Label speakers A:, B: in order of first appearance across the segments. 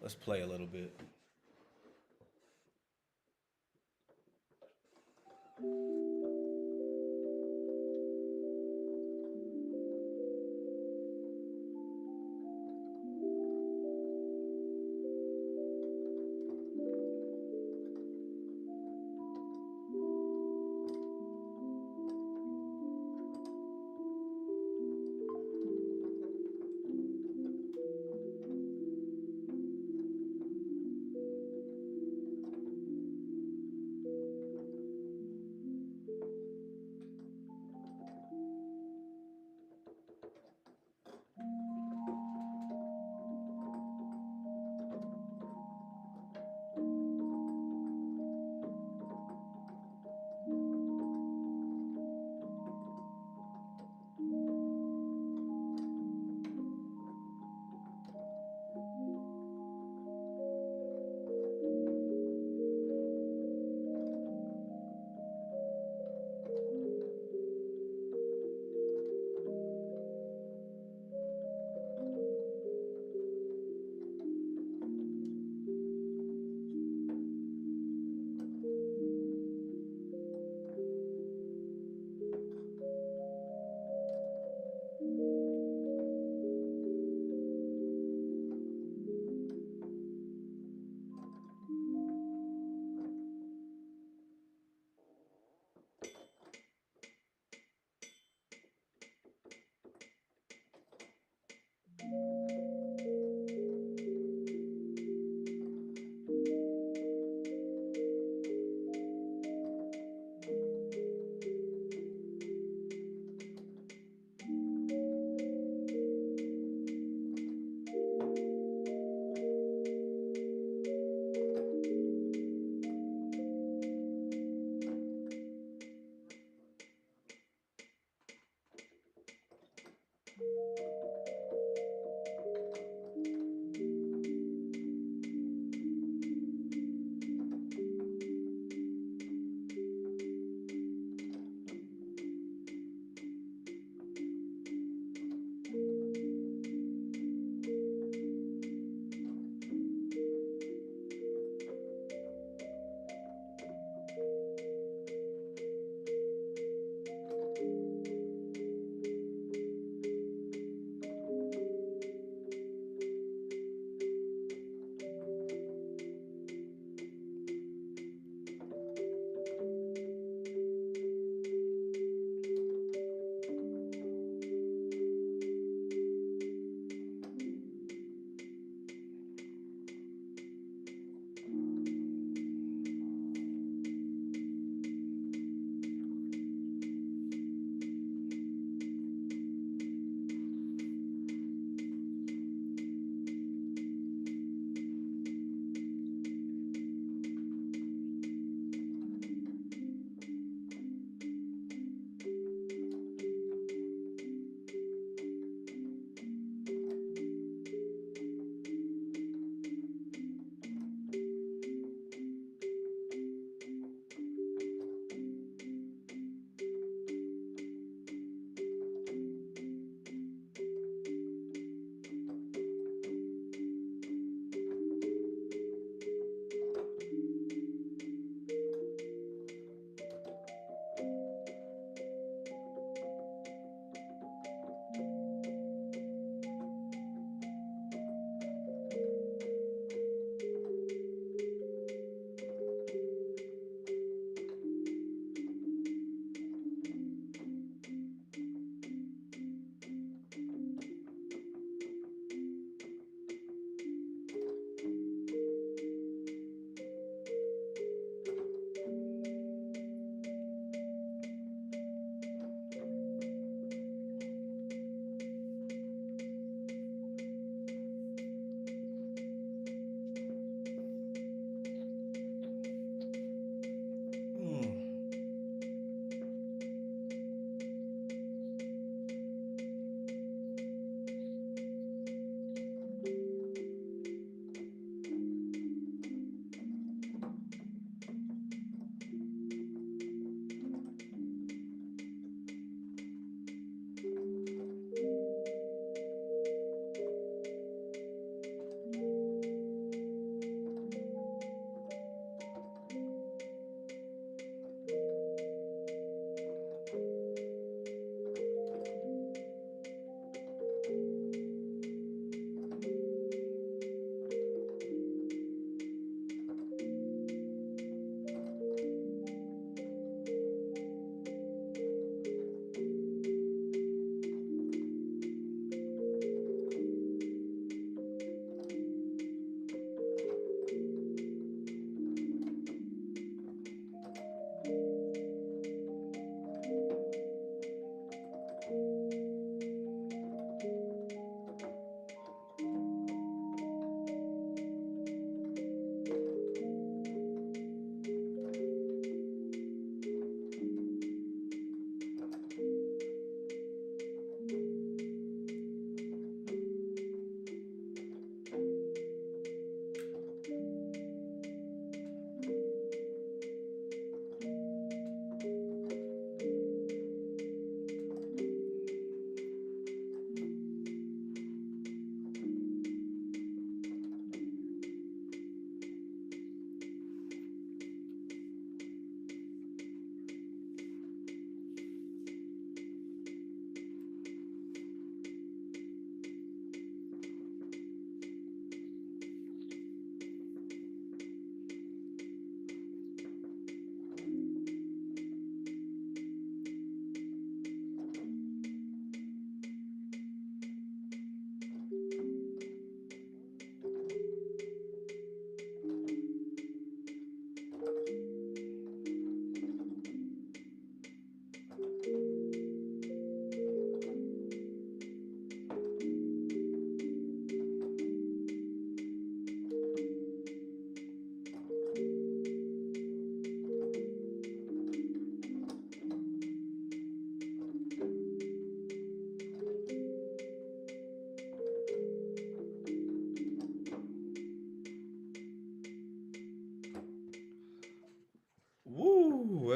A: Let's play a little bit.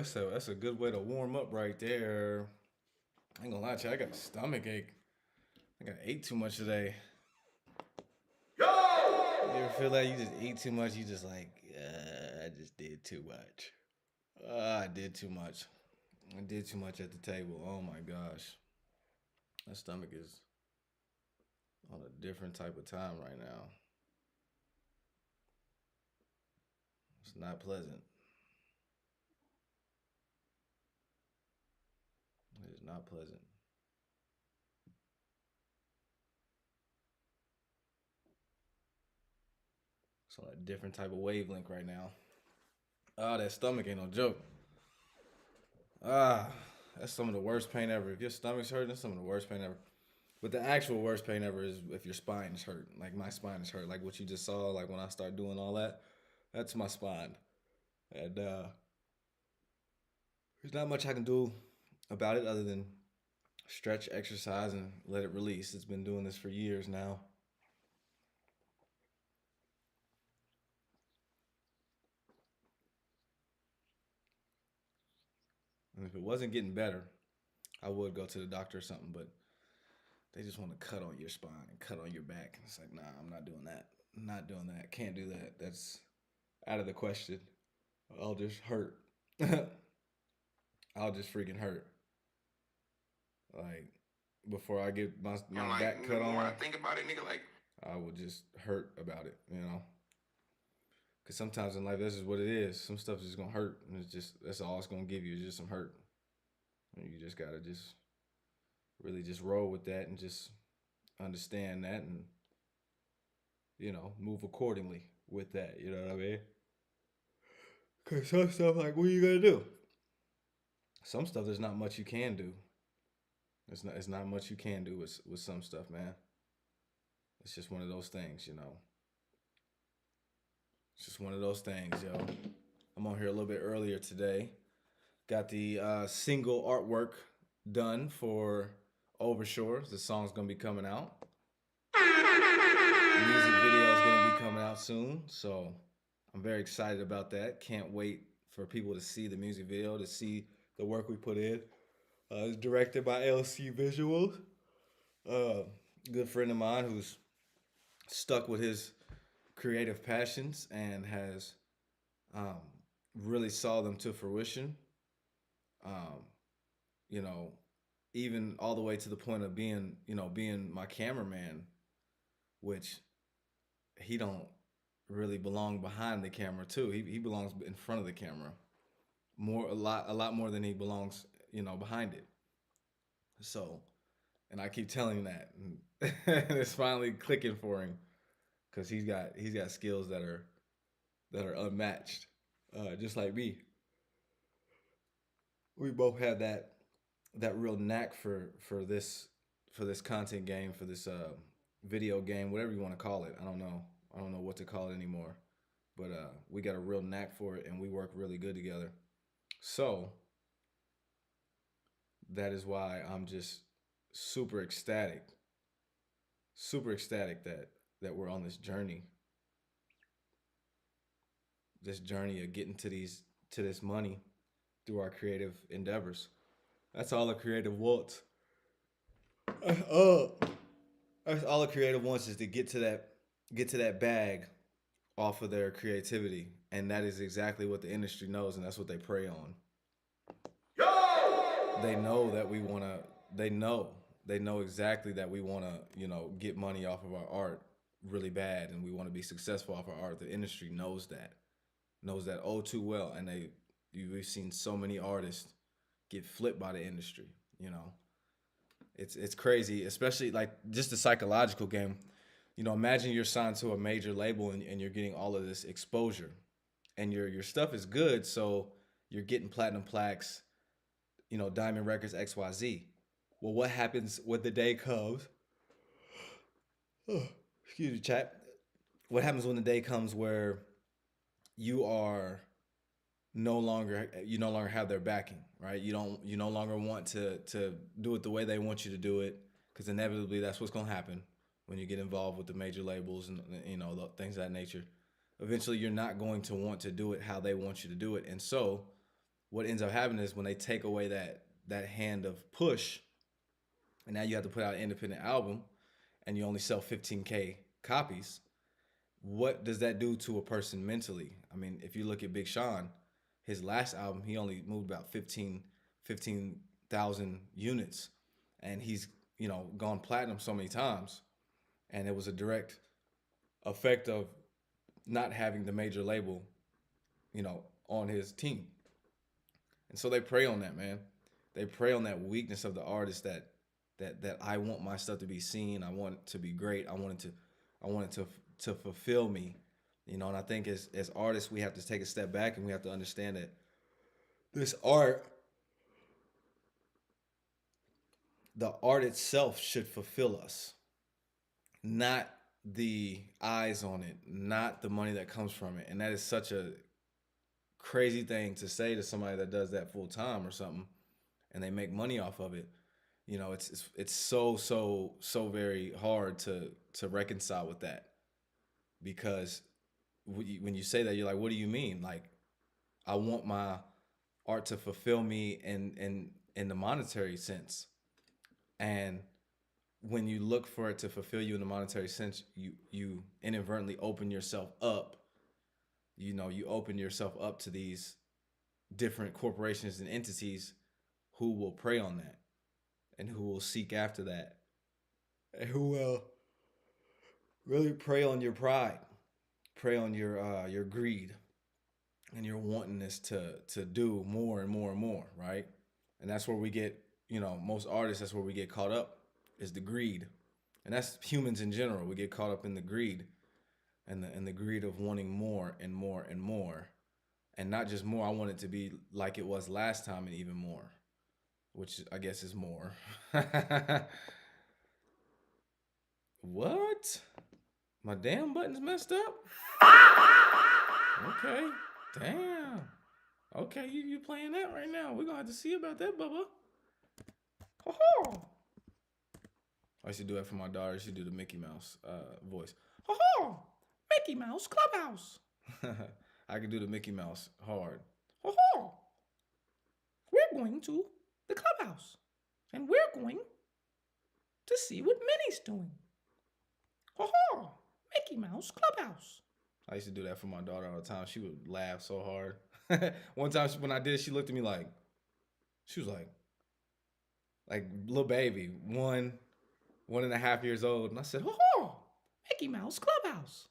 A: that's a good way to warm up right there. I ain't gonna lie to you, I got a stomach ache. I think I ate too much today. You ever feel like you just eat too much? You just like, I just did too much. I did too much. I did too much at the table. Oh my gosh. My stomach is on a different type of time right now. It's not pleasant. It is not pleasant. It's on a different type of wavelength right now. Ah, that stomach ain't no joke. Ah, that's some of the worst pain ever. If your stomach's hurting, that's some of the worst pain ever. But the actual worst pain ever is if your spine is hurt. Like my spine is hurt. Like what you just saw, like when I start doing all that, that's my spine. And there's not much I can do about it other than stretch, exercise, and let it release. It's been doing this for years now. And if it wasn't getting better, I would go to the doctor or something, but they just want to cut on your spine and cut on your back. And it's like, nah, I'm not doing that. I'm not doing that. Can't do that. That's out of the question. I'll just hurt. I'll just freaking hurt. Like, before I get my like, back cut on. The more I think about it, nigga, like, I will just hurt about it, you know? Because sometimes in life, this is what it is. Some stuff is just going to hurt. And it's just, that's all it's going to give you is just some hurt. And you just got to just really just roll with that and just understand that and, you know, move accordingly with that. You know what I mean? Because some stuff, like, what are you going to do? Some stuff, there's not much you can do. It's not much you can do with some stuff, man. It's just one of those things, you know. It's just one of those things, yo. I'm on here a little bit earlier today. Got the single artwork done for Overshore. The song's gonna be coming out. The music video is gonna be coming out soon, so I'm very excited about that. Can't wait for people to see the music video, to see the work we put in. It's directed by LC Visuals. Good friend of mine who's stuck with his creative passions and has really saw them to fruition. You know, even all the way to the point of being my cameraman, which he don't really belong behind the camera too. He belongs in front of the camera a lot more than he belongs, behind it. So, and I keep telling him that, and it's finally clicking for him because he's got skills that are unmatched, just like me. We both have that real knack for this content game, for this video game, whatever you want to call it. I don't know what to call it anymore, but we got a real knack for it, and we work really good together. So that is why I'm just super ecstatic that we're on this journey of getting to this money through our creative endeavors. That's all a creative wants. That's all a creative wants is to get to that bag off of their creativity, and that is exactly what the industry knows, and that's what they prey on. They know that we want to. They know exactly that we want to, get money off of our art really bad, and we want to be successful off our art. The industry knows that oh too well, and we've seen so many artists get flipped by the industry. It's crazy, especially like just the psychological game. Imagine you're signed to a major label and you're getting all of this exposure, and your stuff is good, so you're getting platinum plaques, Diamond Records, XYZ. Well, what happens when the day comes? Excuse me, chat. What happens when the day comes where you no longer have their backing, right? You no longer want to do it the way they want you to do it, because inevitably that's what's gonna happen when you get involved with the major labels and things of that nature. Eventually, you're not going to want to do it how they want you to do it, and so what ends up happening is when they take away that hand of push, and now you have to put out an independent album, and you only sell 15K copies. What does that do to a person mentally? I mean, if you look at Big Sean, his last album, he only moved about 15,000 units, and he's gone platinum so many times, and it was a direct effect of not having the major label, on his team. And so they prey on that, man. They prey on that weakness of the artist that I want my stuff to be seen. I want it to be great. I want it to fulfill me. And I think as artists we have to take a step back and we have to understand that this art, the art itself should fulfill us, not the eyes on it, not the money that comes from it. And that is such a crazy thing to say to somebody that does that full time or something, and they make money off of it. It's so very hard to reconcile with that, because when you say that, you're like, what do you mean? Like, I want my art to fulfill me in the monetary sense, and when you look for it to fulfill you in the monetary sense, you inadvertently open yourself up. You open yourself up to these different corporations and entities who will prey on that, and who will seek after that, and who will really prey on your pride, prey on your greed, and your wantingness to do more and more and more, right? And that's where we get, most artists, that's where we get caught up, is the greed. And that's humans in general. We get caught up in the greed, and the greed of wanting more and more and more. And not just more, I want it to be like it was last time and even more, which I guess is more. What? My damn button's messed up? Okay. Damn. Okay, you playing that right now. We're gonna have to see about that, Bubba. Ho-ho! I used to do that for my daughter. She do the Mickey Mouse voice. Ho-ho! Mickey Mouse Clubhouse. I can do the Mickey Mouse hard. Ho-ho! We're going to the clubhouse, and we're going to see what Minnie's doing. Ho-ho! Mickey Mouse Clubhouse. I used to do that for my daughter all the time. She would laugh so hard. One time when I did, she looked at me like, she was like little baby, 1.5 years old. And I said, ho-ho, Mickey Mouse Clubhouse.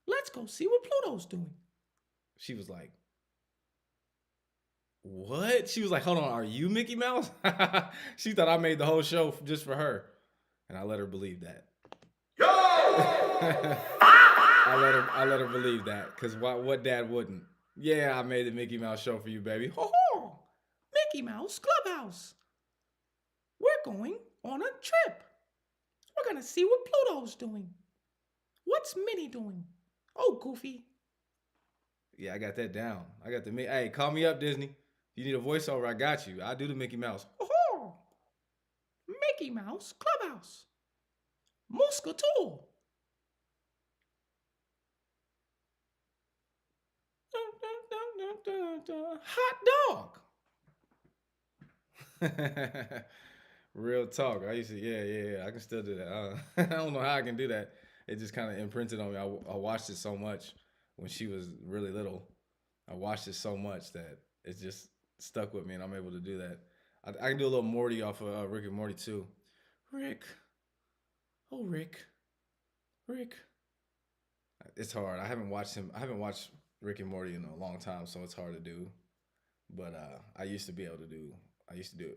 A: Let's go see what Pluto's doing. She was like, what? She was like, hold on, are you Mickey Mouse? She thought I made the whole show just for her. And I let her believe that. I let her believe that, because what dad wouldn't? Yeah, I made the Mickey Mouse show for you, baby. Ho ho! Mickey Mouse Clubhouse. We're going on a trip. We're gonna see what Pluto's doing. What's Minnie doing? Oh, Goofy. Yeah, I got that down. I got the hey, call me up, Disney. You need a voiceover, I got you. I do the Mickey Mouse. Oh, Mickey Mouse Clubhouse. Muscatel. Hot dog. Real talk. I used to, yeah. I can still do that. I don't know how I can do that. It just kind of imprinted on me. I watched it so much when she was really little. I watched it so much that it just stuck with me, and I'm able to do that. I can do a little Morty off of Rick and Morty too. Rick. Oh, Rick. It's hard. I haven't watched Rick and Morty in a long time, so it's hard to do. But I used to be able to do. I used to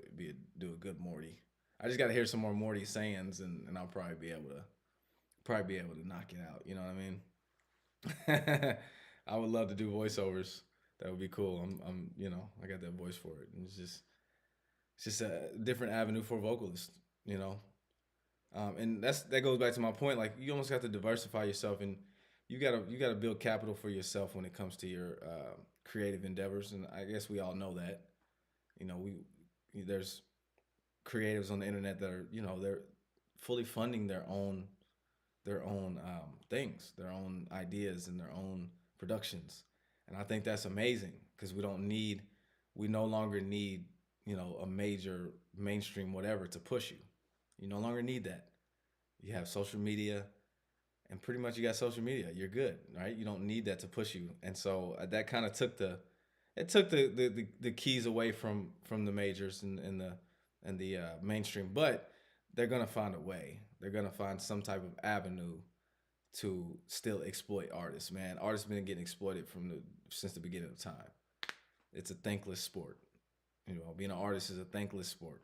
A: do a good Morty. I just got to hear some more Morty sayings, and I'll probably be able to knock it out. You know what I mean? I would love to do voiceovers. That would be cool. I'm I got that voice for it. And it's just a different avenue for vocalists. And that goes back to my point. Like, you almost have to diversify yourself, and you gotta build capital for yourself when it comes to your creative endeavors. And I guess we all know that. There's creatives on the internet that are they're fully funding their own things, their own ideas, and their own productions. And I think that's amazing, because we don't need we no longer need, a major mainstream whatever to push you. You no longer need that. You have social media, and pretty much you got social media. You're good, right? You don't need that to push you. And so that kind of took the keys away from the majors and the mainstream. But they're gonna find a way. They're gonna find some type of avenue to still exploit artists. Man, artists been getting exploited since the beginning of time. It's a thankless sport. Being an artist is a thankless sport.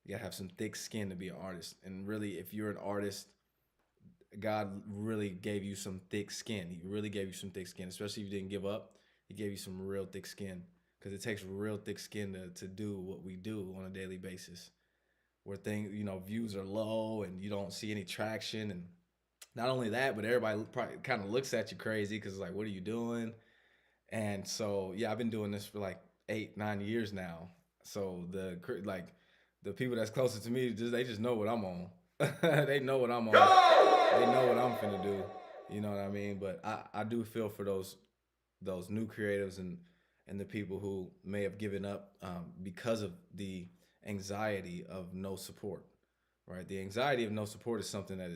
A: You gotta have some thick skin to be an artist. And really, if you're an artist, God really gave you some thick skin. He really gave you some thick skin, especially if you didn't give up. He gave you some real thick skin because it takes real thick skin to do what we do on a daily basis. Where views are low and you don't see any traction, and not only that, but everybody probably kind of looks at you crazy because it's like, what are you doing? And so, yeah, I've been doing this for like 8, 9 years now. So the people that's closest to me, they just know what I'm on. They know what I'm on. They know what I'm finna do. You know what I mean? But I do feel for those new creatives and the people who may have given up because of the anxiety of no support. Right? The anxiety of no support is something that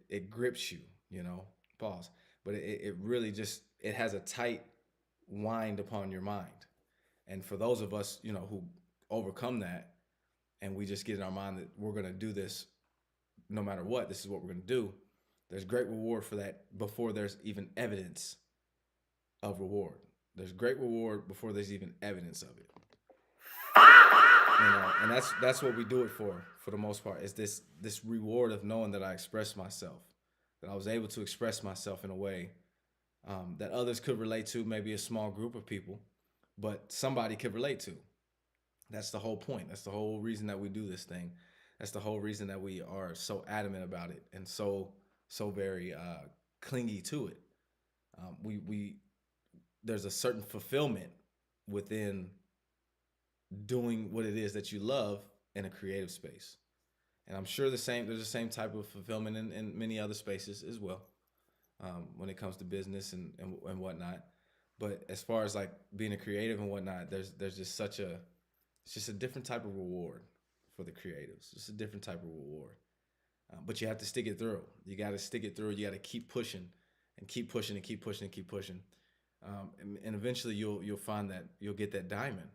A: it grips you. Pause. But it really just it has a tight wind upon your mind. And for those of us, who overcome that, and we just get in our mind that we're gonna do this no matter what. This is what we're gonna do. There's great reward for that before there's even evidence of reward. There's great reward before there's even evidence of it. And that's what we do it for the most part. Is this reward of knowing that I expressed myself, that I was able to express myself in a way that others could relate to, maybe a small group of people, but somebody could relate to. That's the whole point. That's the whole reason that we do this thing. That's the whole reason that we are so adamant about it and so very clingy to it. We there's a certain fulfillment within doing what it is that you love in a creative space, and I'm sure there's the same type of fulfillment in many other spaces as well, when it comes to business and whatnot. But as far as like being a creative and whatnot, there's just it's just a different type of reward for the creatives. It's a different type of reward. But you have to stick it through. You got to stick it through. You got to keep pushing and keep pushing and keep pushing and keep pushing. And eventually you'll find that you'll get that diamond.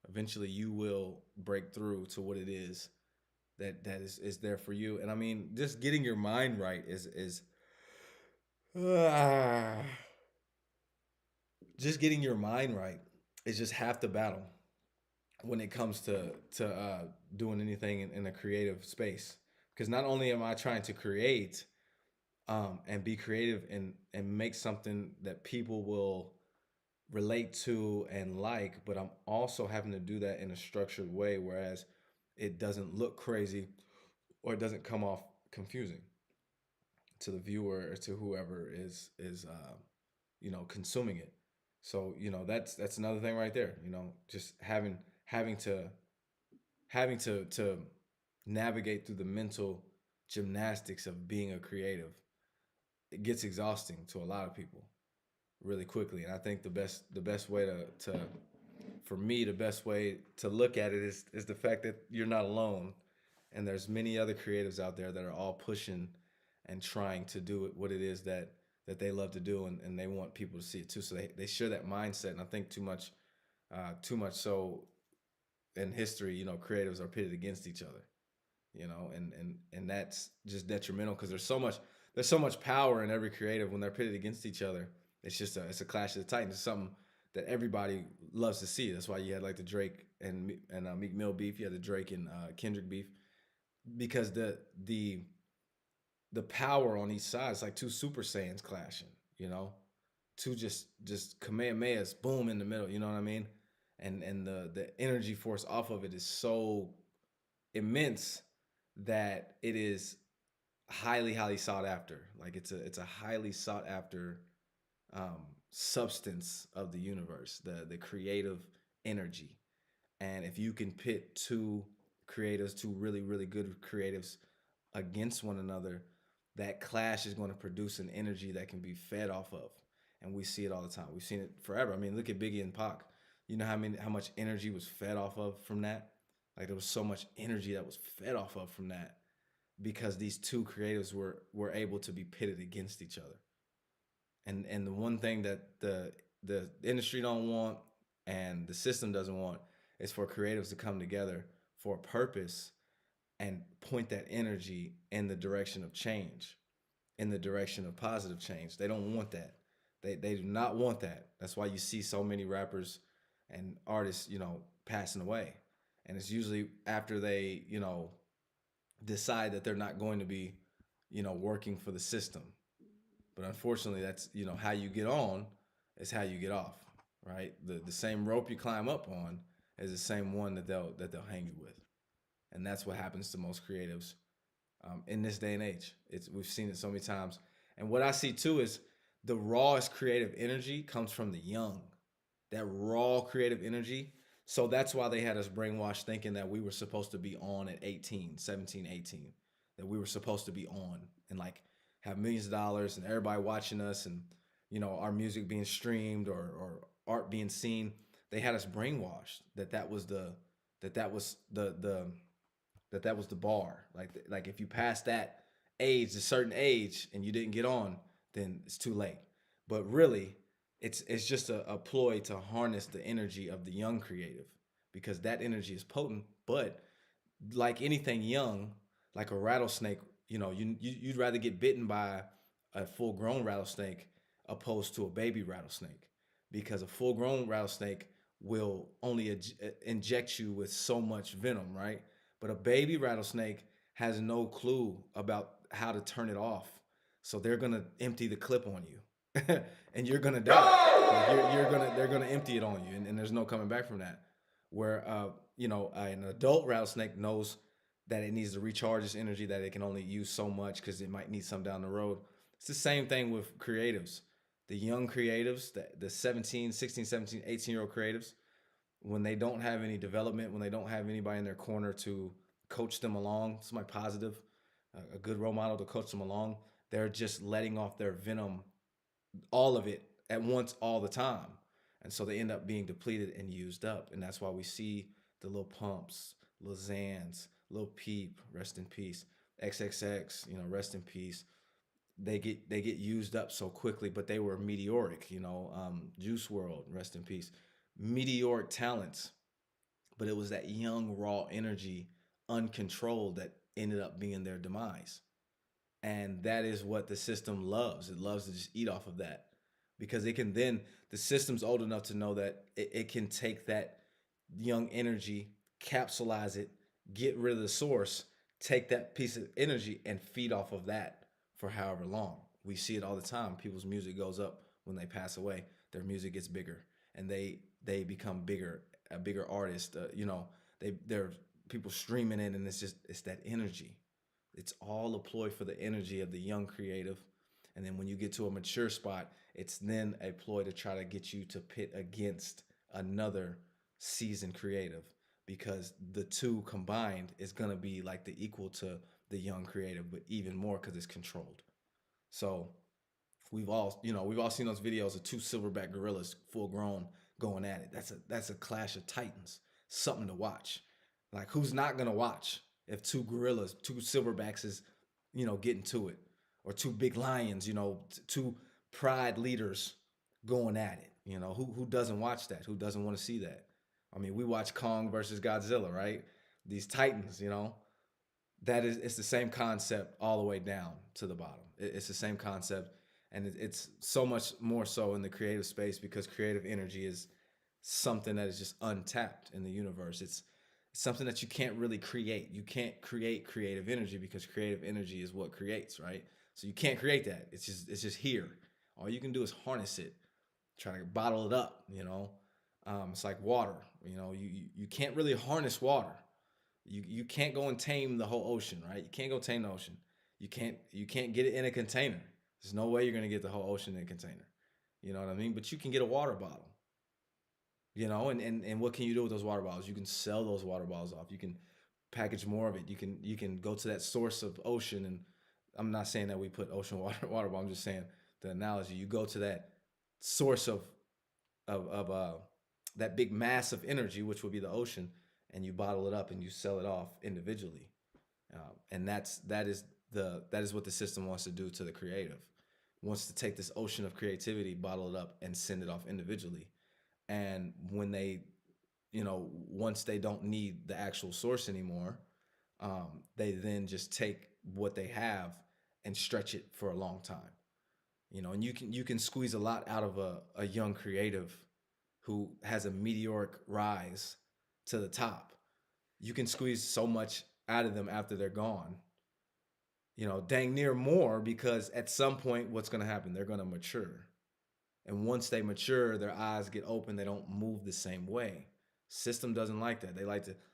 A: Eventually you will break through to what it is that is there for you. And I mean, just getting your mind right is just getting your mind right is just half the battle when it comes to doing anything in a creative space. Because not only am I trying to create and be creative and make something that people will relate to and like, but I'm also having to do that in a structured way, whereas it doesn't look crazy or it doesn't come off confusing to the viewer or to whoever is consuming it. So that's another thing right there. Just having to navigate through the mental gymnastics of being a creative. It gets exhausting to a lot of people really quickly, and I think the best way to for me the best way to look at it is the fact that you're not alone, and there's many other creatives out there that are all pushing and trying to do what it is that they love to do, and they want people to see it too. So they share that mindset, and I think too much so in history, creatives are pitted against each other, and that's just detrimental because there's so much power in every creative when they're pitted against each other. It's a clash of the titans. It's something that everybody loves to see. That's why you had like the Drake and Meek Mill beef. You had the Drake and Kendrick beef because the power on each side is like two Super Saiyans clashing. Two just Kamehamehas, boom in the middle. You know what I mean? And the energy force off of it is so immense that it is highly highly sought after. Like it's a highly sought after substance of the universe, the creative energy. And if you can pit two really really good creatives against one another, that clash is going to produce an energy that can be fed off of. And we see it all the time. We've seen it forever. I mean, look at Biggie and Pac. You know how much energy was fed off of from that? Like there was so much energy that was fed off of from that because these two creatives were able to be pitted against each other. And the one thing that the industry don't want and the system doesn't want is for creatives to come together for a purpose and point that energy in the direction of change, in the direction of positive change. They don't want that. They do not want that. That's why you see so many rappers and artists, passing away. And it's usually after they, decide that they're not going to be, working for the system. But unfortunately, that's, how you get on is how you get off, right? The same rope you climb up on is the same one that they'll hang you with. And that's what happens to most creatives in this day and age. We've seen it so many times. And what I see too is the rawest creative energy comes from the young. That raw creative energy. So that's why they had us brainwashed thinking that we were supposed to be on at 18, 17, 18. That we were supposed to be on and like have millions of dollars and everybody watching us and our music being streamed or art being seen. They had us brainwashed that was the that was the that was the bar. Like if you passed that age, a certain age, and you didn't get on, then it's too late. But really, it's just a ploy to harness the energy of the young creative because that energy is potent. But like anything young, like a rattlesnake, you'd rather get bitten by a full grown rattlesnake opposed to a baby rattlesnake because a full grown rattlesnake will only inject you with so much venom, right? But a baby rattlesnake has no clue about how to turn it off. So they're gonna empty the clip on you, and you're gonna die. Like they're gonna empty it on you, and there's no coming back from that. Where an adult rattlesnake knows that it needs to recharge its energy, that it can only use so much because it might need some down the road. It's the same thing with creatives. The young creatives, the 17, 16, 17, 18-year-old creatives, when they don't have any development, when they don't have anybody in their corner to coach them along, somebody positive, a good role model to coach them along, they're just letting off their venom, all of it at once, all the time. And so they end up being depleted and used up. And that's why we see the Lil Pumps, Lil Xans, Lil Peep, rest in peace, XXX, rest in peace. They get used up so quickly, but they were meteoric, Juice World, rest in peace. Meteoric talents, but it was that young raw energy, uncontrolled, that ended up being their demise. And that is what the system loves. It loves to just eat off of that because it can then, the system's old enough to know that it can take that young energy, capsulize it, get rid of the source, take that piece of energy and feed off of that for however long. We see it all the time. People's music goes up when they pass away. Their music gets bigger and they become bigger, a bigger artist. They're people streaming it, and it's that energy. It's all a ploy for the energy of the young creative. And then when you get to a mature spot, it's then a ploy to try to get you to pit against another seasoned creative because the two combined is going to be like the equal to the young creative, but even more because it's controlled. So we've all seen those videos of two silverback gorillas full grown going at it. That's a clash of titans. Something to watch. Like who's not gonna watch if two gorillas, two silverbacks is, getting to it, or two big lions, two pride leaders going at it. Who doesn't watch that? Who doesn't want to see that? I mean, we watch Kong versus Godzilla, right? These titans, that is, it's the same concept all the way down to the bottom. It's the same concept, and it's so much more so in the creative space because creative energy is something that is just untapped in the universe. It's something that you can't really create. You can't create creative energy because creative energy is what creates, right? So you can't create that. It's just here. All you can do is harness it, try to bottle it up. It's like water. You can't really harness water. You can't go and tame the whole ocean, right? You can't go tame the ocean. You can't get it in a container. There's no way you're gonna get the whole ocean in a container. You know what I mean? But you can get a water bottle. And what can you do with those water bottles? You can sell those water bottles off. You can package more of it. You can go to that source of ocean, and I'm not saying that we put ocean water bottle. I'm just saying the analogy. You go to that source of that big mass of energy, which would be the ocean, and you bottle it up and you sell it off individually. And that is what the system wants to do to the creative. Wants to take this ocean of creativity, bottle it up, and send it off individually. And when they, once they don't need the actual source anymore, they then just take what they have and stretch it for a long time. And you can squeeze a lot out of a young creative who has a meteoric rise to the top. You can squeeze so much out of them after they're gone. Dang near more, because at some point what's going to happen? They're going to mature. And once they mature, their eyes get open, they don't move the same way. System doesn't like that.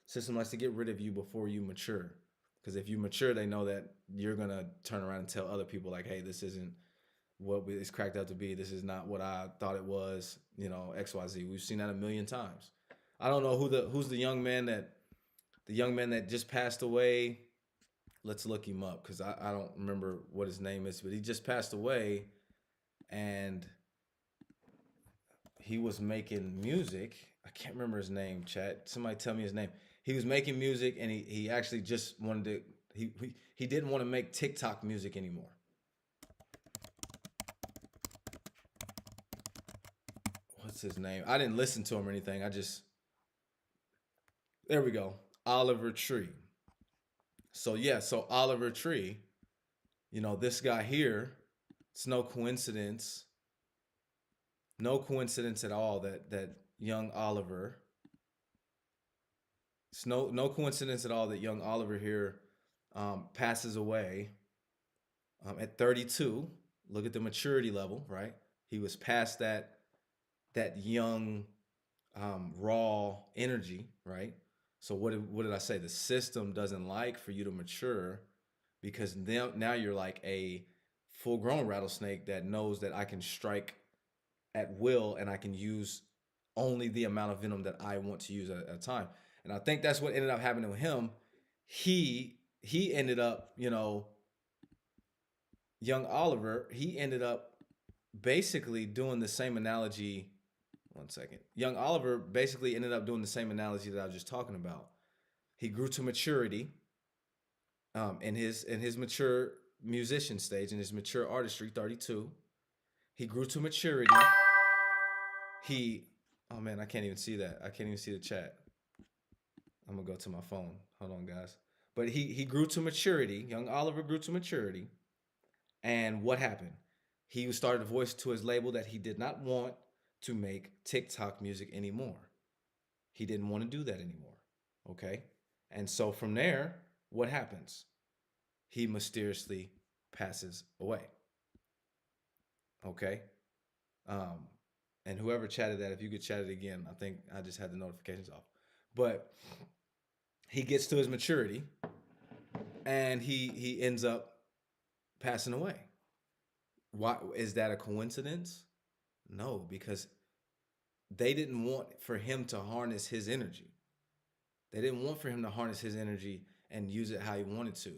A: System likes to get rid of you before you mature. Because if you mature, they know that you're going to turn around and tell other people like, hey, this isn't what it's cracked out to be. This is not what I thought it was, XYZ. We've seen that a million times. I don't know who's the young man that just passed away. Let's look him up, because I don't remember what his name is, but he just passed away, and he was making music. I can't remember his name, chat. Somebody tell me his name. He was making music, and he actually just wanted to, he didn't want to make TikTok music anymore. What's his name? I didn't listen to him or anything. There we go. Oliver Tree. So Oliver Tree, this guy here, it's no coincidence at all that young Oliver, it's no coincidence at all that young Oliver here passes away at 32. Look at the maturity level, right? He was past that young raw energy, right? So what did I say? The system doesn't like for you to mature, because now you're like a full-grown rattlesnake that knows that I can strike at will, and I can use only the amount of venom that I want to use at a time. And I think that's what ended up happening with him. He ended up, young Oliver, he ended up basically doing the same analogy. One second. Young Oliver basically ended up doing the same analogy that I was just talking about. He grew to maturity in his mature musician stage, in his mature artistry, 32. He grew to maturity. Oh man, I can't even see that. I can't even see the chat. I'm gonna go to my phone. Hold on, guys. But he grew to maturity. Young Oliver grew to maturity. And what happened? He started to voice to his label that he did not want to make TikTok music anymore. He didn't want to do that anymore. Okay? And so from there, what happens? He mysteriously passes away. Okay? And whoever chatted that, if you could chat it again, I think I just had the notifications off. But he gets to his maturity, and he ends up passing away. Why is that a coincidence? No, because they didn't want for him to harness his energy. They didn't want for him to harness his energy and use it how he wanted to.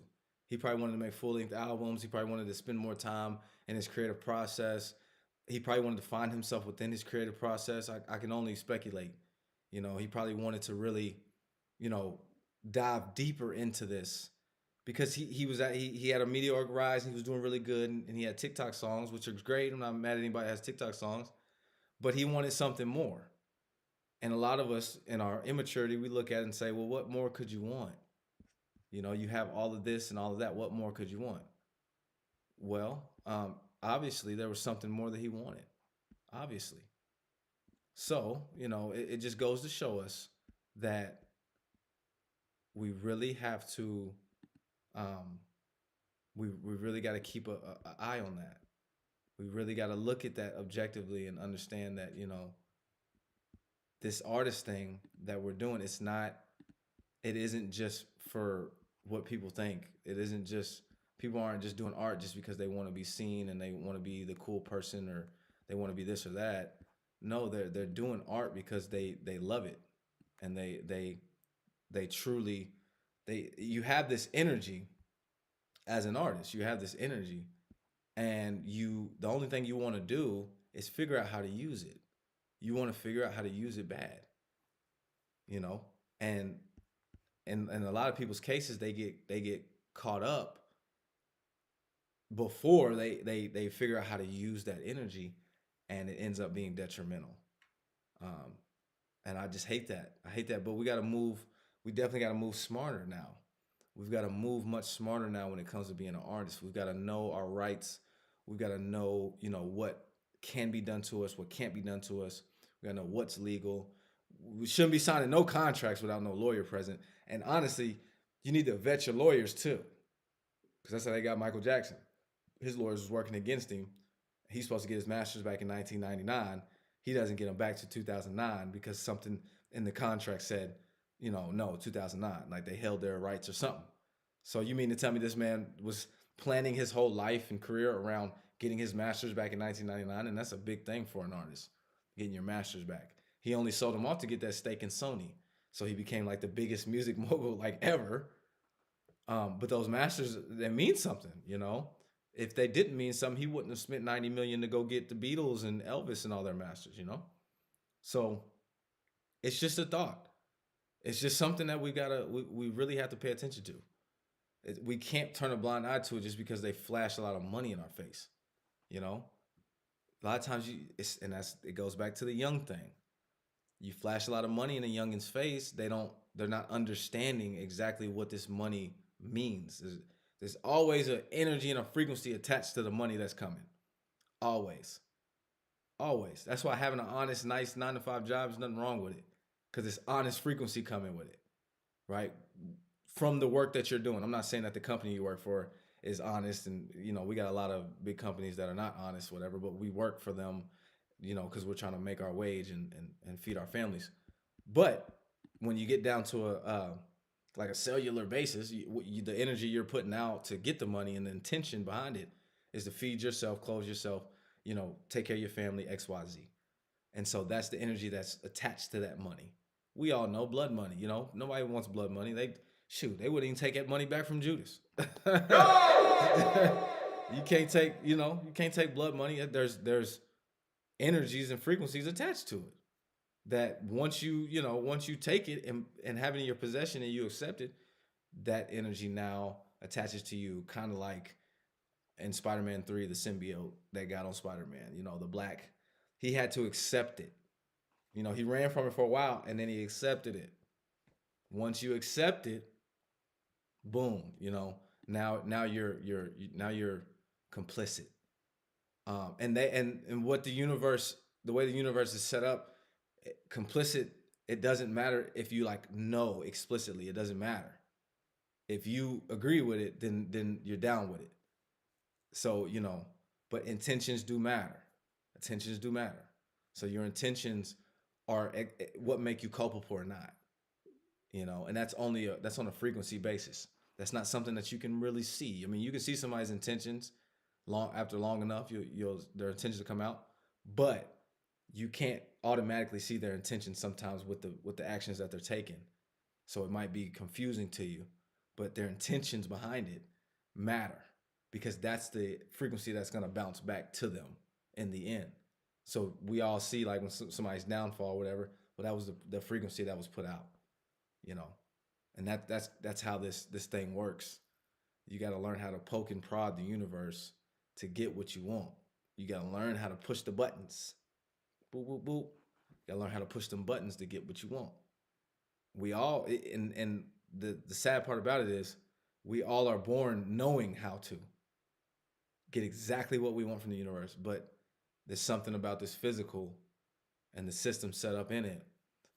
A: He probably wanted to make full-length albums. He probably wanted to spend more time in his creative process. He probably wanted to find himself within his creative process. I can only speculate. He probably wanted to really, dive deeper into this, because he had a meteoric rise, and he was doing really good, and he had TikTok songs, which are great. I'm not mad at anybody that has TikTok songs, but he wanted something more. And a lot of us in our immaturity, we look at it and say, well, what more could you want? You have all of this and all of that. What more could you want? Well, obviously there was something more that he wanted. Obviously. So, it just goes to show us that we really have to, we really got to keep an eye on that. We really got to look at that objectively and understand that, this artist thing that we're doing, it isn't just for what people think. It isn't just, people aren't just doing art just because they want to be seen and they want to be the cool person, or they want to be this or that. No, they're doing art because they love it, and they truly, you have this energy as an artist. You have this energy, and the only thing you want to do is figure out how to use it. you want to figure out how to use it bad, you know? And in a lot of people's cases, they get caught up before they figure out how to use that energy, and it ends up being detrimental. Um, and I just hate that. I hate that. But we got to move. We definitely got to move smarter now. We've got to move much smarter now when it comes to being an artist. We've got to know our rights. We've got to know, what can be done to us, what can't be done to us. We got to know what's legal. We shouldn't be signing no contracts without no lawyer present. And honestly, you need to vet your lawyers too, because that's how they got Michael Jackson. His lawyers was working against him. He's supposed to get his master's back in 1999. He doesn't get him back to 2009 because something in the contract said, no, 2009. Like they held their rights or something. So you mean to tell me this man was planning his whole life and career around getting his master's back in 1999? And that's a big thing for an artist, getting your master's back. He only sold him off to get that stake in Sony. So he became like the biggest music mogul like ever. But those masters, they mean something, If they didn't mean something, he wouldn't have spent $90 million to go get the Beatles and Elvis and all their masters, So it's just a thought. It's just something that we really have to pay attention to. We can't turn a blind eye to it just because they flash a lot of money in our face, A lot of times it goes back to the young thing. You flash a lot of money in a youngin's face, they're not understanding exactly what this money means. There's always an energy and a frequency attached to the money that's coming. Always. Always. That's why having an honest, nice 9-to-5 job is nothing wrong with it. Because it's honest frequency coming with it. Right? From the work that you're doing. I'm not saying that the company you work for is honest. And, we got a lot of big companies that are not honest, whatever. But we work for them, because we're trying to make our wage and feed our families. But when you get down to a cellular basis, the energy you're putting out to get the money and the intention behind it is to feed yourself, clothe yourself, take care of your family, XYZ. And so that's the energy that's attached to that money. We all know blood money, nobody wants blood money. They wouldn't even take that money back from Judas. You can't take blood money. There's energies and frequencies attached to it. That once you take it and have it in your possession and you accept it, that energy now attaches to you, kind of like in Spider-Man 3, the symbiote that got on Spider-Man, the black, he had to accept it. He ran from it for a while and then he accepted it. Once you accept it, boom, now you're complicit. And what the way the universe is set up, complicit, it doesn't matter if you know explicitly. It doesn't matter. If you agree with it, then you're down with it. So, but intentions do matter. Intentions do matter. So your intentions are what make you culpable or not. And that's on a frequency basis. That's not something that you can really see. I mean, you can see somebody's intentions long enough, their intentions will come out, but you can't automatically see their intentions sometimes with the actions that they're taking. So it might be confusing to you, but their intentions behind it matter because that's the frequency that's going to bounce back to them in the end. So we all see when somebody's downfall or whatever, well, that was the frequency that was put out, and that's how this thing works. You got to learn how to poke and prod the universe to get what you want. You got to learn how to push the buttons. Boop, boop, boop. You got to learn how to push them buttons to get what you want. We all, and the sad part about it is we all are born knowing how to get exactly what we want from the universe, but there's something about this physical and the system set up in it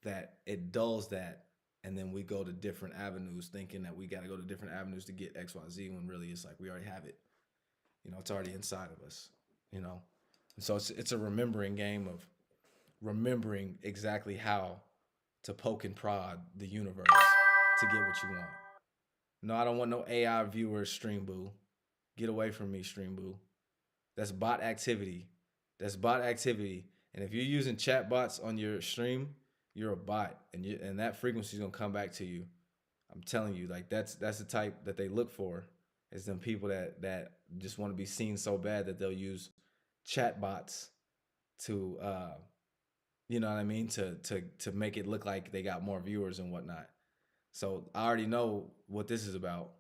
A: that it dulls that, and then we go to different avenues thinking that we got to go to different avenues to get XYZ when really it's like we already have it. It's already inside of us, And so it's a remembering game of remembering exactly how to poke and prod the universe to get what you want. No, I don't want no AI viewers, Stream Boo. Get away from me, Stream Boo. That's bot activity. And if you're using chat bots on your stream, you're a bot, and that frequency is gonna come back to you. I'm telling you, that's the type that they look for. Is them people that just want to be seen so bad that they'll use chat bots to You know what I mean? To make it look like they got more viewers and whatnot. So I already know what this is about.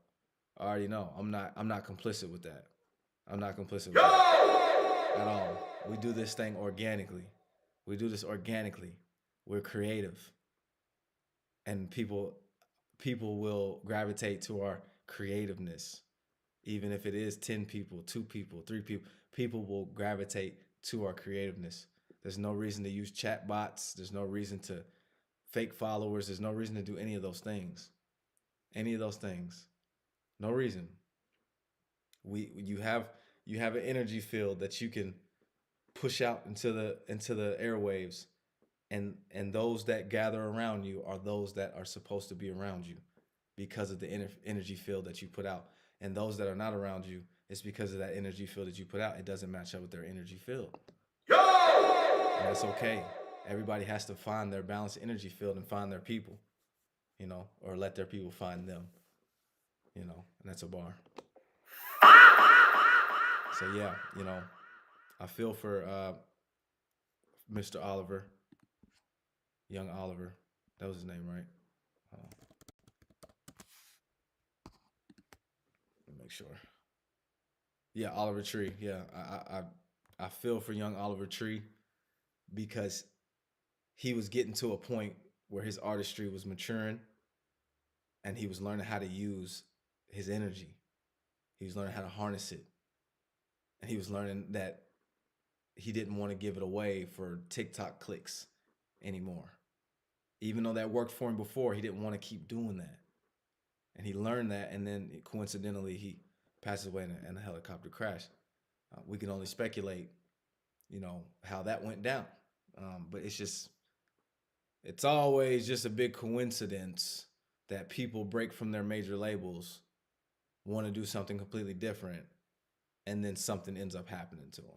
A: I already know. I'm not complicit with that. I'm not complicit with that at all. We do this thing organically. We do this organically. We're creative, and people will gravitate to our creativeness, even if it is 10 people, 2 people, 3 people. People will gravitate to our creativeness. There's no reason to use chat bots. There's no reason to fake followers. There's no reason to do any of those things. Any of those things. No reason. You have an energy field that you can push out into the airwaves, and those that gather around you are those that are supposed to be around you because of the energy field that you put out. And those that are not around you, it's because of that energy field that you put out. It doesn't match up with their energy field. And that's okay. Everybody has to find their balanced energy field and find their people, or let their people find them, and that's a bar. So yeah, I feel for Mr. Oliver, young Oliver. That was his name, right? Let me make sure. Yeah, Oliver Tree. Yeah, I feel for young Oliver Tree because he was getting to a point where his artistry was maturing, and he was learning how to use his energy. He was learning how to harness it, and he was learning that he didn't want to give it away for TikTok clicks anymore. Even though that worked for him before, he didn't want to keep doing that. And he learned that, and then coincidentally, he passes away in a helicopter crash. We can only speculate, how that went down. But it's always just a big coincidence that people break from their major labels, want to do something completely different, and then something ends up happening to them.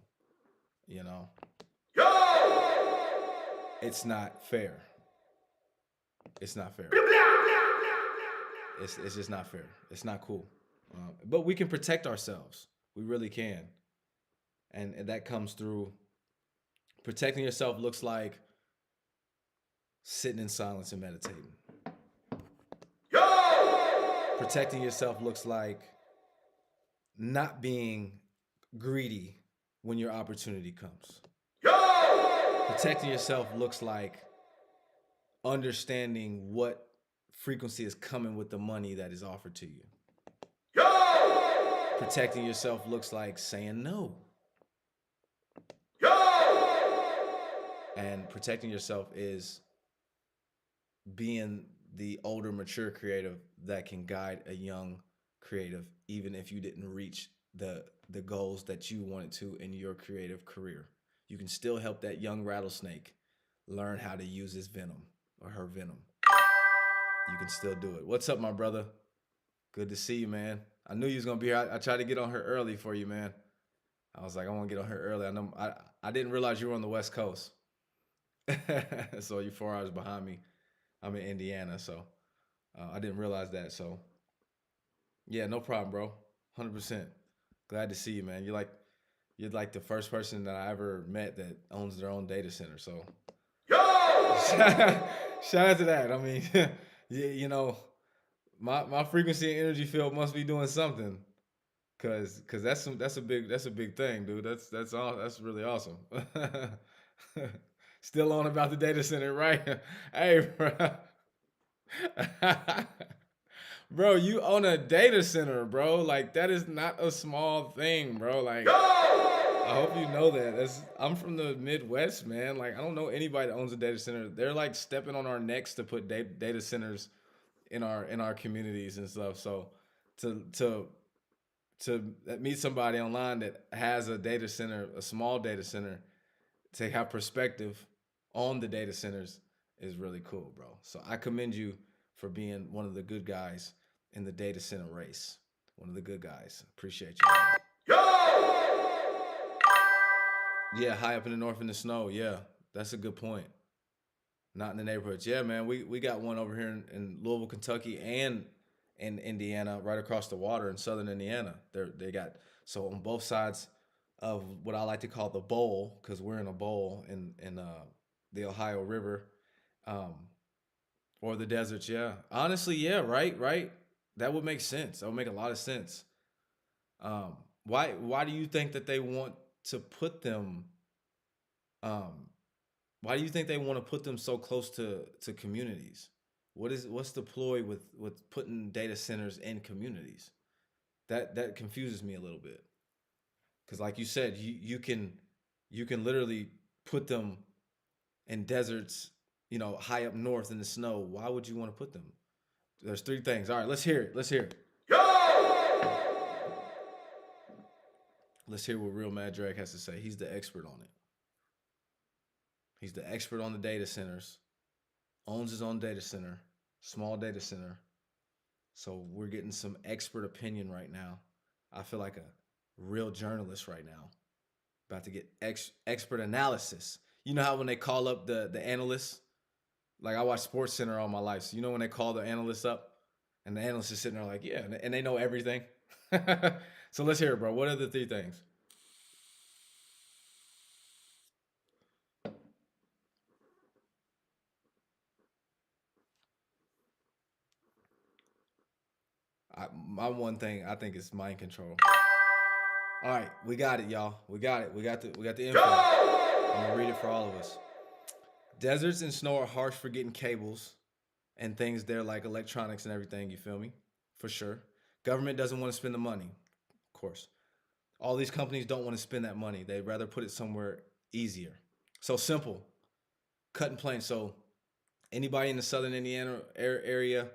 A: It's not fair. It's not fair. It's just not fair. It's not cool. But we can protect ourselves. We really can. And that comes through protecting yourself. Looks like sitting in silence and meditating. Protecting yourself looks like not being greedy when your opportunity comes. Protecting yourself looks like understanding what frequency is coming with the money that is offered to you. Protecting yourself looks like saying no. And protecting yourself is being the older, mature creative that can guide a young creative, even if you didn't reach the goals that you wanted to in your creative career. You can still help that young rattlesnake learn how to use his venom or her venom. You can still do it. What's up, my brother? Good to see you, man. I knew you was gonna be here. I tried to get on her early for you, man. I was like, I want to get on her early. I didn't realize you were on the West Coast. So you're 4 hours behind me. I'm in Indiana, so I didn't realize that. So yeah, no problem, bro. 100%. Glad to see you, man. You're like the first person that I ever met that owns their own data center. So shout out to that. I mean, my frequency and energy field must be doing something, cause that's a big thing, dude. That's really awesome. Still on about the data center, right? Hey, bro. Bro, you own a data center, bro. Like that is not a small thing, bro. Like I hope you know that. I'm from the Midwest, man. Like I don't know anybody that owns a data center. They're like stepping on our necks to put data centers in our communities and stuff. So to meet somebody online that has a data center, a small data center, to have perspective on the data centers is really cool, bro. So I commend you for being one of the good guys in the data center race. One of the good guys. Appreciate you, man. Yeah, high up in the north in the snow. Yeah, that's a good point. Not in the neighborhoods. Yeah, man, we got one over here in Louisville, Kentucky, and in Indiana, right across the water in southern Indiana. They got, so on both sides of what I like to call the bowl, because we're in a bowl in the Ohio River, um, or the deserts. Yeah, honestly, yeah, right. That would make sense. That would make a lot of sense. Um, why do you think that they want to put them? Um, why do you think they want to put them so close to communities? What's the ploy with putting data centers in communities? That confuses me a little bit. Because like you said, you can literally put them in deserts, high up north in the snow. Why would you want to put them? There's three things. All right, let's hear it. Let's hear it. Let's hear what Real Mad Drag has to say. He's the expert on it. He's the expert on the data centers. Owns his own data center, small data center. So we're getting some expert opinion right now. I feel like a real journalist right now. About to get expert analysis. You know how when they call up the analysts, like I watch Sports Center all my life. So you know when they call the analysts up, and the analysts is sitting there like, yeah, and they know everything. So let's hear it, bro. What are the three things? My one thing I think is mind control. All right, we got it, y'all. We got it. We got the info. I'm gonna read it for all of us. Deserts and snow are harsh for getting cables and things there like electronics and everything. You feel me? For sure. Government doesn't want to spend the money, of course. All these companies don't want to spend that money. They'd rather put it somewhere easier. So simple, cut and plain. So anybody in the southern Indiana area,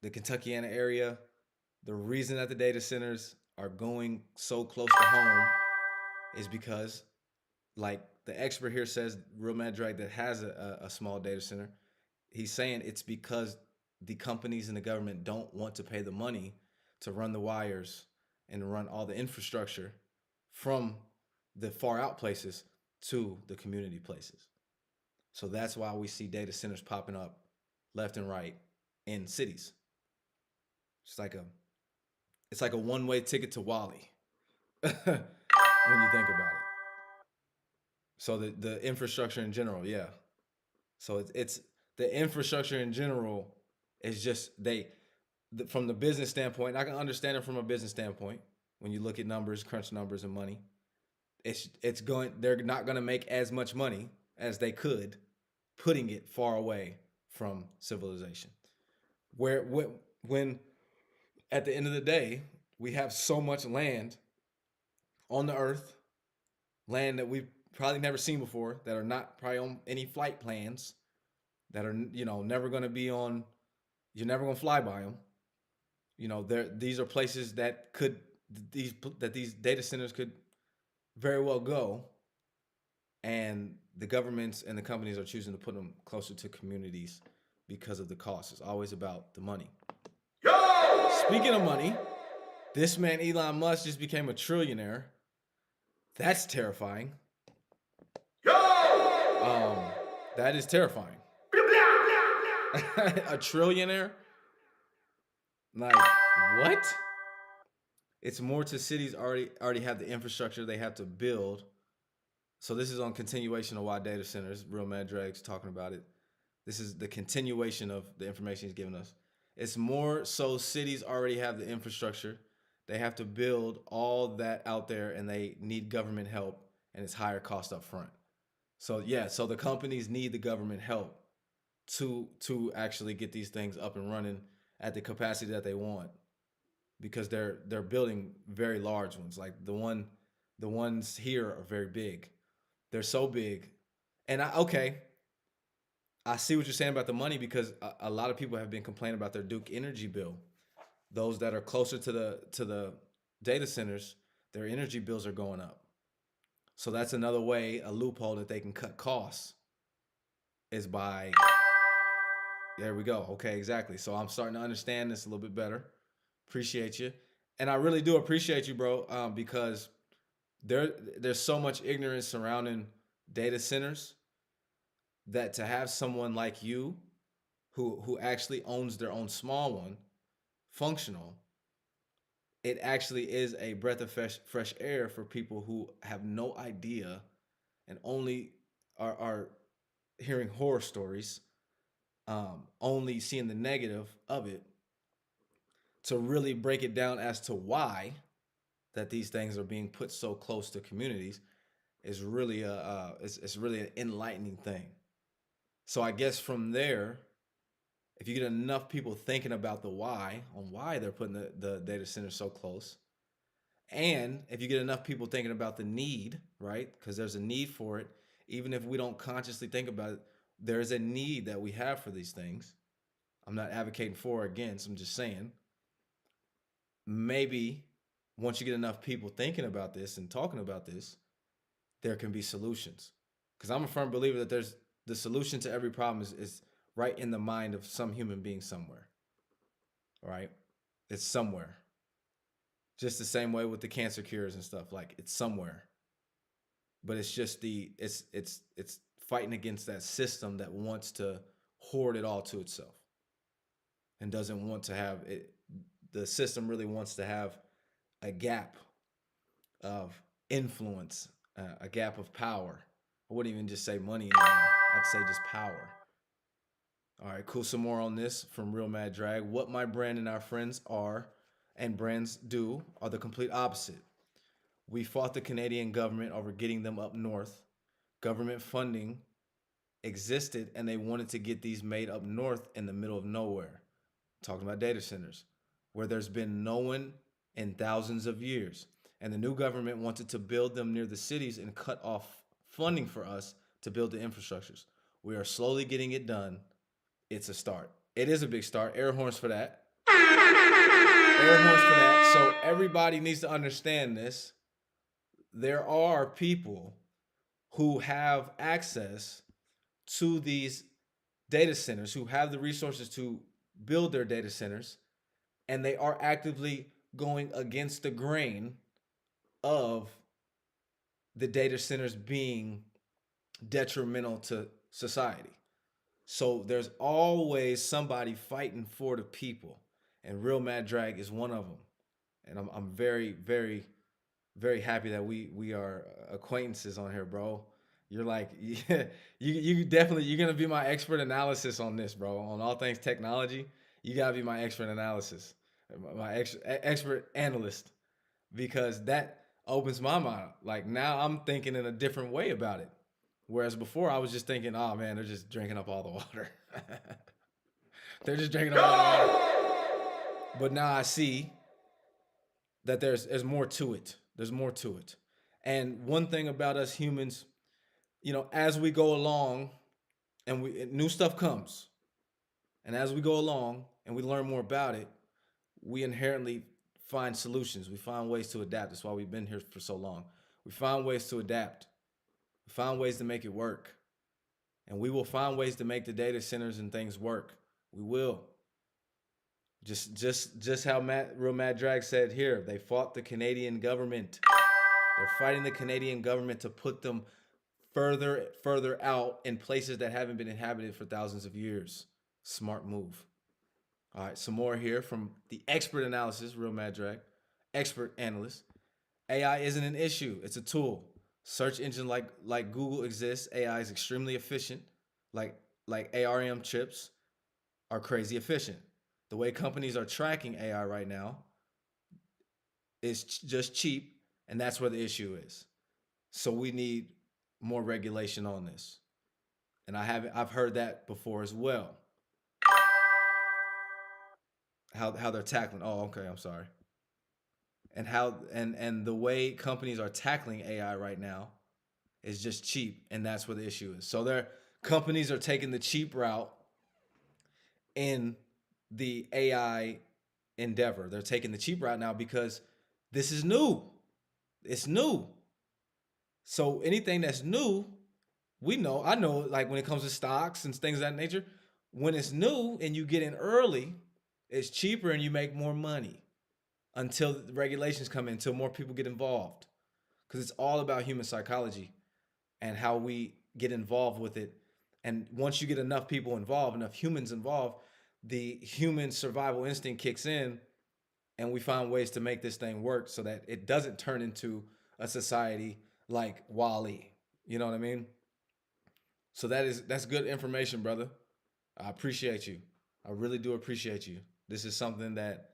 A: the Kentuckiana area, the reason that the data centers are going so close to home is because, like the expert here says, Real Mad Drag that has a small data center, he's saying it's because the companies and the government don't want to pay the money to run the wires and run all the infrastructure from the far out places to the community places. So that's why we see data centers popping up left and right in cities. It's like a it's like a one-way ticket to Wally when you think about it. So the infrastructure in general, yeah. So it's the infrastructure in general is just from the business standpoint. I can understand it from a business standpoint when you look at numbers, crunch numbers, and money. It's going. They're not going to make as much money as they could putting it far away from civilization. Where when at the end of the day we have so much land on the earth, land that we've probably never seen before, that are not probably on any flight plans, that are never going to be on. You're never going to fly by them. These are places these that these data centers could very well go, and the governments and the companies are choosing to put them closer to communities because of the cost. It's always about the money. Speaking of money, this man Elon Musk just became a trillionaire. That's terrifying. That is terrifying. A trillionaire? Like what? It's more to cities already have the infrastructure they have to build. So this is on continuation of why data centers. Real Mad Drag's talking about it. This is the continuation of the information he's giving us. It's more so cities already have the infrastructure. They have to build all that out there, and they need government help, and it's higher cost up front. So yeah, so the companies need the government help to actually get these things up and running at the capacity that they want, because they're building very large ones. Like the ones here are very big. They're so big, and I see what you're saying about the money, because a lot of people have been complaining about their Duke Energy bill. Those that are closer to the data centers, their energy bills are going up. So that's another way, a loophole that they can cut costs is by. There we go. Okay, exactly. So I'm starting to understand this a little bit better. Appreciate you, and I really do appreciate you, bro, because there's so much ignorance surrounding data centers, that to have someone like you who actually owns their own small one, functional, it actually is a breath of fresh air for people who have no idea and only are hearing horror stories, only seeing the negative of it, to really break it down as to why that these things are being put so close to communities is really it's really an enlightening thing. So I guess from there, if you get enough people thinking about the why on why they're putting the data center so close, and if you get enough people thinking about the need, right? Because there's a need for it, even if we don't consciously think about it, there's a need that we have for these things. I'm not advocating for or against, I'm just saying maybe once you get enough people thinking about this and talking about this, there can be solutions. Because I'm a firm believer that there's the solution to every problem is right in the mind of some human being somewhere. Right? It's somewhere. Just the same way with the cancer cures and stuff. Like it's somewhere. But it's just it's fighting against that system that wants to hoard it all to itself and doesn't want to have it. The system really wants to have a gap of influence, a gap of power. I wouldn't even just say money anymore. I'd say just power. All right, cool. Some more on this from Real Mad Drag. What my brand and our friends are and brands do are the complete opposite. We fought the Canadian government over getting them up north. Government funding existed and they wanted to get these made up north in the middle of nowhere. Talking about data centers, where there's been no one in thousands of years. And the new government wanted to build them near the cities and cut off funding for us to build the infrastructures. We are slowly getting it done. It's a start. It is a big start. Air horns for that. Air horns for that. So everybody needs to understand this. There are people who have access to these data centers, who have the resources to build their data centers, and they are actively going against the grain of the data centers being detrimental to society. So there's always somebody fighting for the people, and Real Mad Drag is one of them. And I'm very, very, very happy that we are acquaintances on here, bro. You're like, yeah, you definitely you're gonna be my expert analysis on this, bro. On all things technology, you gotta be my expert analysis, my expert analyst, because that opens my mind. Like now, I'm thinking in a different way about it. Whereas before, I was just thinking, oh man, they're just drinking up all the water. They're just drinking up all the water. But now I see that there's more to it. There's more to it. And one thing about us humans, as we go along and new stuff comes, and as we go along and we learn more about it, we inherently find solutions. We find ways to adapt. That's why we've been here for so long. We find ways to adapt. We find ways to make it work. And we will find ways to make the data centers and things work. We will. Just how Real Mad Drag said here, they fought the Canadian government. They're fighting the Canadian government to put them further out in places that haven't been inhabited for thousands of years. Smart move. All right, some more here from the expert analysis, Real Mad Drag, expert analyst. AI isn't an issue; it's a tool. Search engine like Google exists. AI is extremely efficient. Like ARM chips are crazy efficient. The way companies are tracking AI right now is just cheap, and that's where the issue is. So we need more regulation on this, and I've heard that before as well. How they're tackling. Oh, okay, I'm sorry. And how and the way companies are tackling AI right now is just cheap, and that's where the issue is. So their companies are taking the cheap route in the AI endeavor. They're taking the cheap route now because this is new. It's new. So anything that's new, I know, like when it comes to stocks and things of that nature, when it's new and you get in early, it's cheaper and you make more money until the regulations come in, until more people get involved. Because it's all about human psychology and how we get involved with it. And once you get enough people involved, enough humans involved, the human survival instinct kicks in, and we find ways to make this thing work so that it doesn't turn into a society like WALL-E. You know what I mean? So that's good information, brother. I appreciate you. I really do appreciate you. This is something that,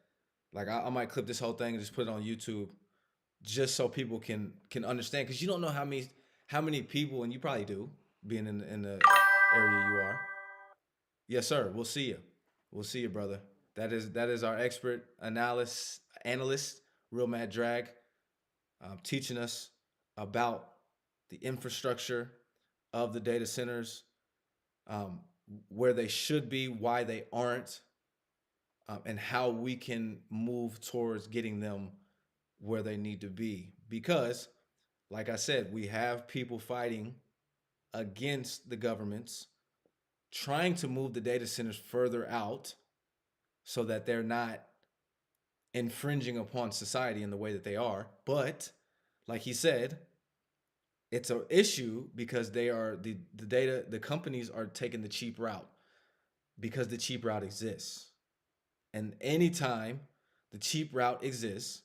A: like, I might clip this whole thing and just put it on YouTube, just so people can understand. Because you don't know how many people, and you probably do, being in the area you are. Yes, sir. We'll see you. We'll see you, brother. That is our expert analyst, Real Mad Drag, teaching us about the infrastructure of the data centers, um, where they should be, why they aren't, and how we can move towards getting them where they need to be. Because, like I said, we have people fighting against the governments, trying to move the data centers further out so that they're not infringing upon society in the way that they are. But, like he said, it's an issue because the companies are taking the cheap route, because the cheap route exists. And anytime the cheap route exists,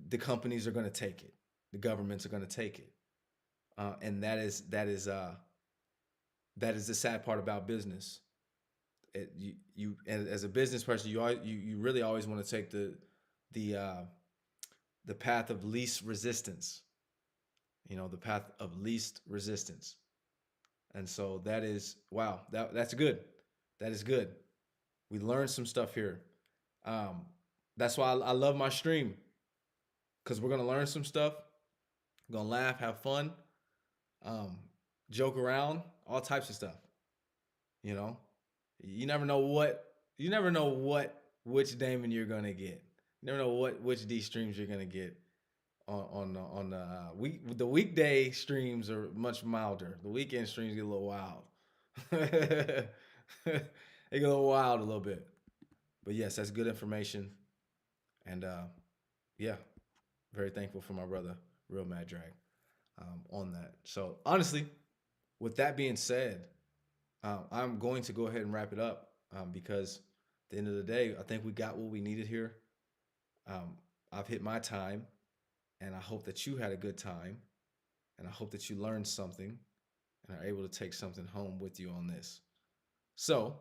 A: the companies are going to take it. The governments are going to take it. And that is the sad part about business. You as a business person, you really always want to take the uh, the path of least resistance. The path of least resistance. And so that is, wow. That's good. That is good. We learned some stuff here. Um, that's why I love my stream, because we're gonna learn some stuff. We're gonna laugh, have fun, um, joke around, all types of stuff. You know, you never know which Damon you're gonna get. You never know which D streams you're gonna get on the week. The weekday streams are much milder. The weekend streams get a little wild. They get a little wild a little bit. But yes, that's good information, and yeah, very thankful for my brother, Real Mad Drag, on that. So honestly, with that being said, I'm going to go ahead and wrap it up, because at the end of the day, I think we got what we needed here. Um, I've hit my time, and I hope that you had a good time, and I hope that you learned something and are able to take something home with you on this. So